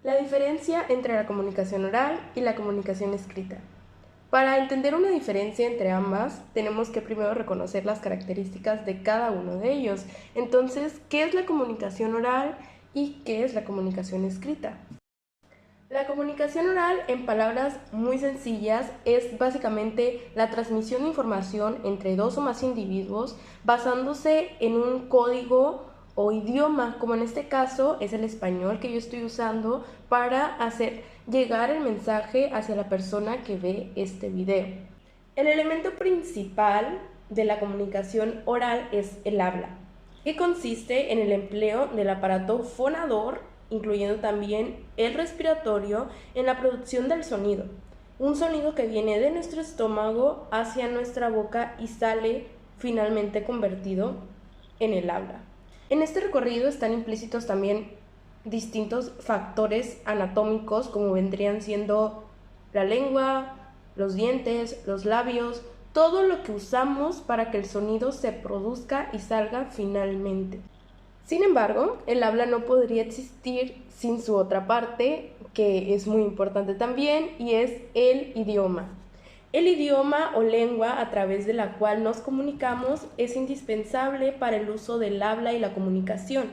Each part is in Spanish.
La diferencia entre la comunicación oral y la comunicación escrita. Para entender una diferencia entre ambas, tenemos que primero reconocer las características de cada uno de ellos. Entonces, ¿qué es la comunicación oral y qué es la comunicación escrita? La comunicación oral, en palabras muy sencillas, es básicamente la transmisión de información entre dos o más individuos basándose en un código o idioma, como en este caso es el español que yo estoy usando para hacer llegar el mensaje hacia la persona que ve este video. El elemento principal de la comunicación oral es el habla, que consiste en el empleo del aparato fonador, incluyendo también el respiratorio, en la producción del sonido. Un sonido que viene de nuestro estómago hacia nuestra boca y sale finalmente convertido en el habla. En este recorrido están implícitos también distintos factores anatómicos, como vendrían siendo la lengua, los dientes, los labios, todo lo que usamos para que el sonido se produzca y salga finalmente. Sin embargo, el habla no podría existir sin su otra parte, que es muy importante también, y es el idioma. El idioma o lengua a través de la cual nos comunicamos es indispensable para el uso del habla y la comunicación.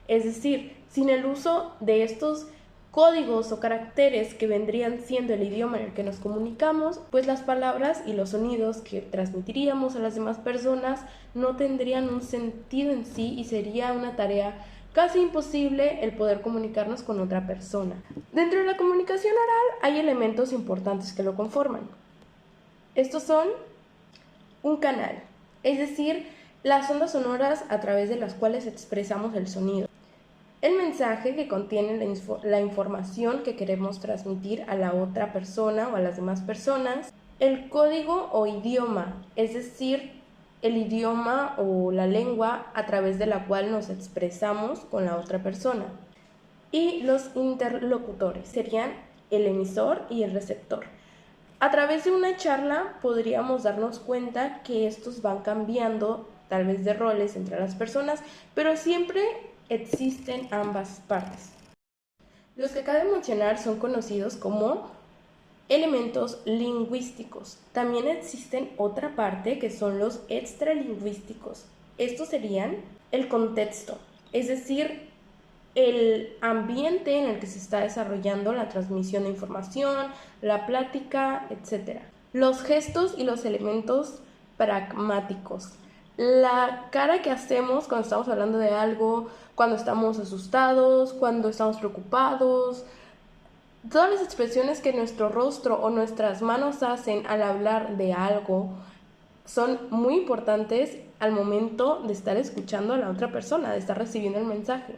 Es decir, sin el uso de estos códigos o caracteres que vendrían siendo el idioma en el que nos comunicamos, pues las palabras y los sonidos que transmitiríamos a las demás personas no tendrían un sentido en sí y sería una tarea casi imposible el poder comunicarnos con otra persona. Dentro de la comunicación oral hay elementos importantes que lo conforman. Estos son un canal, es decir, las ondas sonoras a través de las cuales expresamos el sonido. El mensaje que contiene la información que queremos transmitir a la otra persona o a las demás personas. El código o idioma, es decir, el idioma o la lengua a través de la cual nos expresamos con la otra persona. Y los interlocutores serían el emisor y el receptor. A través de una charla podríamos darnos cuenta que estos van cambiando, tal vez de roles entre las personas, pero siempre existen ambas partes. Los que cabe mencionar son conocidos como elementos lingüísticos. También existen otra parte que son los extralingüísticos. Estos serían el contexto, es decir, el ambiente en el que se está desarrollando la transmisión de información, la plática, etc. Los gestos y los elementos pragmáticos. La cara que hacemos cuando estamos hablando de algo, cuando estamos asustados, cuando estamos preocupados, todas las expresiones que nuestro rostro o nuestras manos hacen al hablar de algo son muy importantes al momento de estar escuchando a la otra persona, de estar recibiendo el mensaje.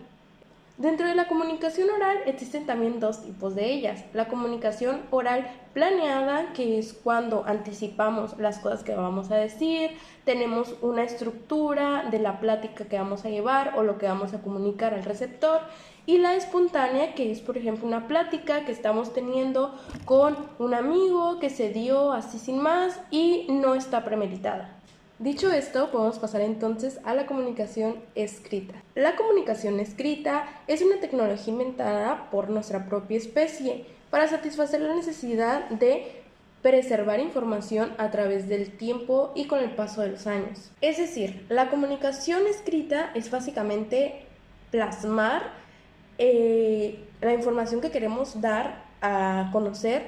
Dentro de la comunicación oral existen también dos tipos de ellas. La comunicación oral planeada, que es cuando anticipamos las cosas que vamos a decir, tenemos una estructura de la plática que vamos a llevar o lo que vamos a comunicar al receptor. Y la espontánea, que es por ejemplo una plática que estamos teniendo con un amigo que se dio así sin más y no está premeditada. Dicho esto, podemos pasar entonces a la comunicación escrita. La comunicación escrita es una tecnología inventada por nuestra propia especie para satisfacer la necesidad de preservar información a través del tiempo y con el paso de los años. Es decir, la comunicación escrita es básicamente plasmar la información que queremos dar a conocer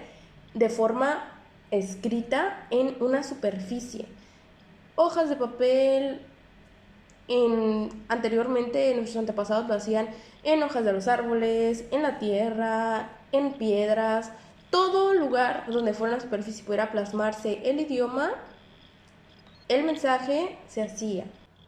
de forma escrita en una superficie. Hojas de papel, anteriormente nuestros antepasados lo hacían en hojas de los árboles, en la tierra, en piedras, todo lugar donde fuera una superficie pudiera plasmarse el idioma, el mensaje se hacía.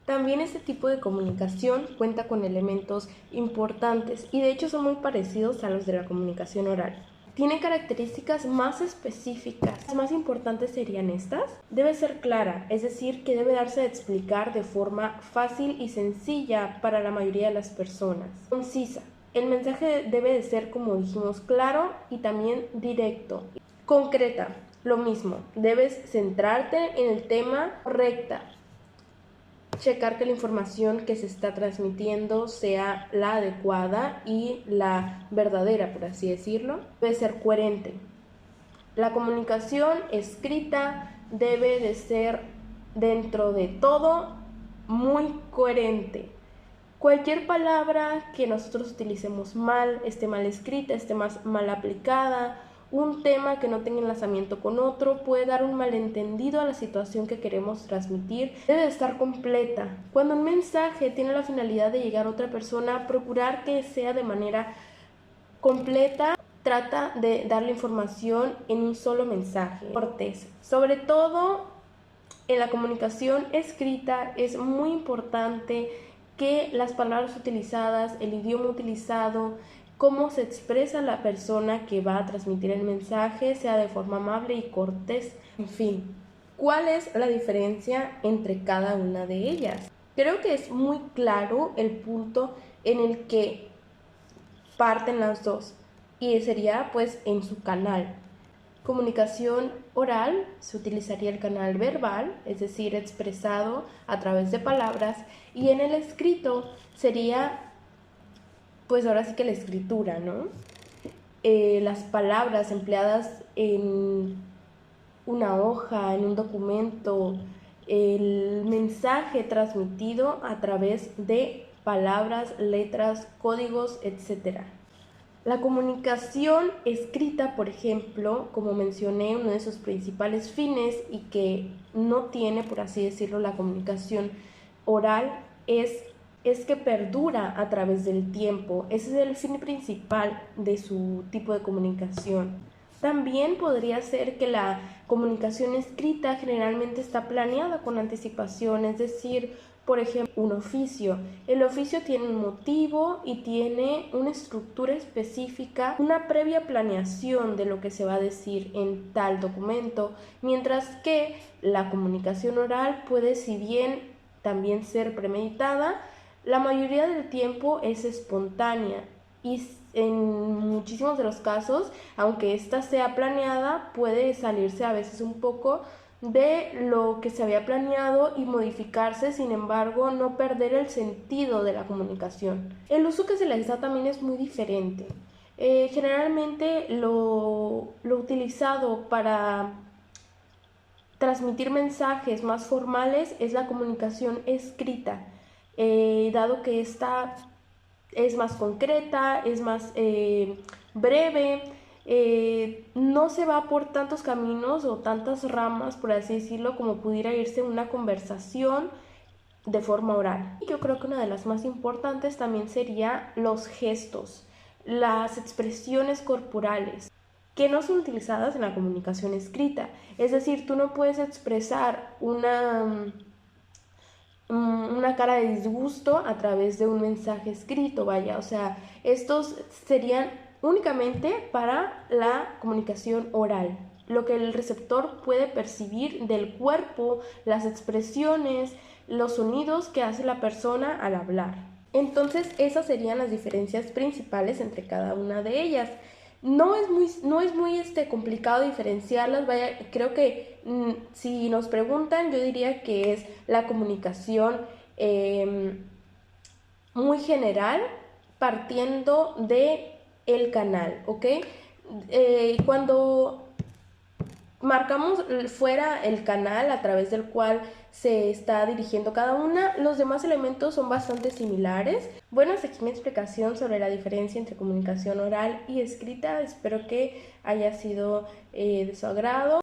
También este tipo de comunicación cuenta con elementos importantes y de hecho son muy parecidos a los de la comunicación oral. Tiene características más específicas. Las más importantes serían estas. Debe ser clara, es decir, que debe darse a explicar de forma fácil y sencilla para la mayoría de las personas. Concisa. El mensaje debe de ser, como dijimos, claro y también directo. Concreta. Lo mismo. Debes centrarte en el tema. Correcta. checar que la información que se está transmitiendo sea la adecuada y la verdadera, por así decirlo. Debe ser coherente. La comunicación escrita debe de ser, dentro de todo, muy coherente. Cualquier palabra que nosotros utilicemos mal, esté mal escrita, esté mal aplicada, un tema que no tenga enlazamiento con otro, puede dar un malentendido a la situación que queremos transmitir. Debe de estar completa. Cuando un mensaje tiene la finalidad de llegar a otra persona, procurar que sea de manera completa. Trata de darle información en un solo mensaje. Cortés. Sobre todo en la comunicación escrita es muy importante que las palabras utilizadas, el idioma utilizado, cómo se expresa la persona que va a transmitir el mensaje, sea de forma amable y cortés. En fin, ¿cuál es la diferencia entre cada una de ellas? Creo que es muy claro el punto en el que parten las dos, y sería pues en su canal. Comunicación oral, se utilizaría el canal verbal, es decir, expresado a través de palabras, y en el escrito sería pues ahora sí que la escritura, ¿no? Las palabras empleadas en una hoja, en un documento, el mensaje transmitido a través de palabras, letras, códigos, etc. La comunicación escrita, por ejemplo, como mencioné, uno de sus principales fines y que no tiene, por así decirlo, la comunicación oral es que perdura a través del tiempo. Ese es el fin principal de su tipo de comunicación. También podría ser que la comunicación escrita generalmente está planeada con anticipación, es decir, por ejemplo, un oficio. El oficio tiene un motivo y tiene una estructura específica, una previa planeación de lo que se va a decir en tal documento, mientras que la comunicación oral puede, si bien también ser premeditada, la mayoría del tiempo es espontánea y en muchísimos de los casos, aunque ésta sea planeada, puede salirse a veces un poco de lo que se había planeado y modificarse, sin embargo, no perder el sentido de la comunicación. El uso que se les da también es muy diferente. Generalmente lo utilizado para transmitir mensajes más formales es la comunicación escrita, dado que esta es más concreta, es más breve, no se va por tantos caminos o tantas ramas, por así decirlo, como pudiera irse una conversación de forma oral. Yo creo que una de las más importantes también sería los gestos, las expresiones corporales, que no son utilizadas en la comunicación escrita. Es decir, tú no puedes expresar una cara de disgusto a través de un mensaje escrito, vaya, o sea, estos serían únicamente para la comunicación oral, lo que el receptor puede percibir del cuerpo, las expresiones, los sonidos que hace la persona al hablar. Entonces, esas serían las diferencias principales entre cada una de ellas. No es muy complicado diferenciarlas, vaya, creo que si nos preguntan, yo diría que es la comunicación muy general, partiendo de el canal, ¿ok? Cuando marcamos fuera el canal a través del cual se está dirigiendo cada una, los demás elementos son bastante similares. Bueno, hasta aquí mi explicación sobre la diferencia entre comunicación oral y escrita. Espero que haya sido de su agrado.